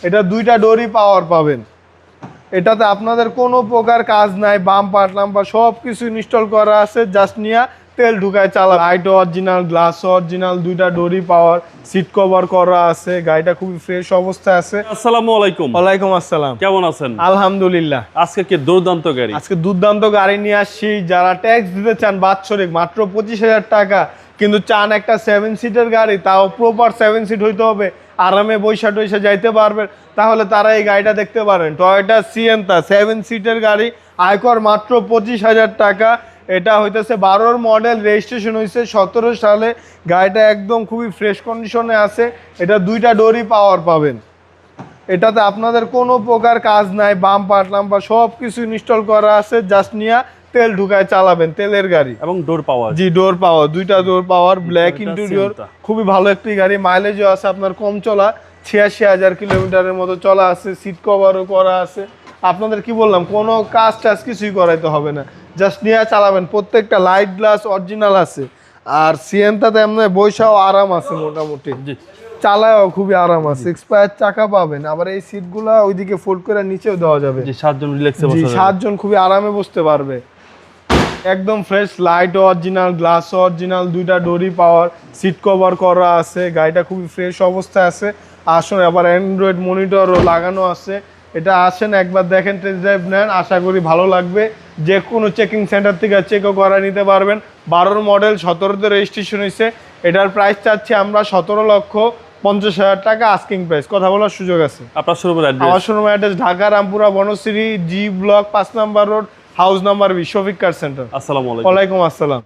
এটা দুইটা ডোরই পাওয়ার পাবেন। এটাতে আপনাদের কোনো প্রকার কাজ নাই, বাম্পার টাম্পার সব কিছু ইনস্টল করা আছে, জাস্ট নিয়ে তেল ঢুকায় চালা। লাইট অরিজিনাল, গ্লাস অরিজিনাল, দুইটা ডোরই পাওয়ার, সিট কভার করা আছে, গাড়িটা খুবই ফ্রেশ অবস্থায় আছে। আসসালামু আলাইকুম। ওয়ালাইকুম আসসালাম। কেমন আছেন? আলহামদুলিল্লাহ। আজকে কি দুর্দান্ত গাড়ি, আজকে দুর্দান্ত গাড়ি নিয়ে আসছি। যারা ট্যাক্স দিতে চান বাৎসরিক মাত্র 25,000 টাকা, কিন্তু চান একটা 7 সিটের গাড়ি, তাও প্রপার 7 সিট হইতে হবে, আরামে বৈশা টৈশা যাইতে পারবেন, তাহলে তারা এই গাড়িটা দেখতে পারেন। টয়োটা সিয়েন্তা 7 সিটের গাড়ি, আয়কর মাত্র 25,000 টাকা। এটা হইতেছে 12 মডেল, রেজিস্ট্রেশন হয়েছে 17 সালে। গাড়িটা একদম খুবই ফ্রেশ কন্ডিশনে আছে। এটা দুইটা ডোরই পাওয়ার পাবেন। এটাতে আপনাদের কোনো প্রকার কাজ নাই, বাম্পার টাম্পার সব কিছু ইনস্টল করা আছে, জাস্ট নিয়ে তেল ঢুকায় চালাবেন, তেলের গাড়ি। এবং ডোর পাওয়ার। জি, ডোর পাওয়ার, দুইটা ডোর পাওয়ার, ব্ল্যাক এটা ইন্টেরিয়র, সিয়েন্তা। খুবই ভালো একটি গাড়ি। মাইলেজও আছে আপনার কম চলা, 86,000 কিলোমিটারের মতো চলা আছে। সিট কভারও করা আছে। আপনাদের কি বললাম, কোনো কাজ টাজ কিছুই করাইতে হবে না, জাস্ট নিয়ে চালাবেন। প্রত্যেকটা লাইট গ্লাস অরিজিনাল আছে। আর সিয়েন্তাতে এমনি বৈশাও আরাম আছে, মোটামুটি জি, চালায়ও খুবই আরাম আছে। এক্সপায়ার চাকা পাবেন, আবার এই সিটগুলা ওইদিকে ফোল্ড করে নিচেও দেওয়া যাবে। জি, 7 জন রিল্যাক্সে জি, বসা যাবে। 7 জন খুবই আরামে বসতে পারবে। একদম fresh, light original, glass original, দুইটা ডোরই পাওয়ার, সিট কভার করা আছে। গাড়িটা খুবই ফ্রেশ অবস্থায় আছে। আসলে আবার অ্যান্ড্রয়েড মনিটরও লাগানো আছে। এটা আসেন একবার দেখেন, টেস্ট ড্রাইভ নেন, আশা করি ভালো লাগবে। যে কোনো চেকিং সেন্টার থেকে চেকও করা নিতে পারবেন। 12 মডেল, 17তে রেজিস্ট্রেশন হয়েছে। এটার প্রাইস চাচ্ছি আমরা 17,50,000 টাকা আস্কিং প্রাইস। কথা বলার সুযোগ আছে। আপনার শোরুমের আমার address? Showroom address Dhaka Rampura Banasree, G block 5 number road, house number 20, Shafiq car center. আসসালামু আলাইকুম। ওয়ালাইকুম আসসালাম।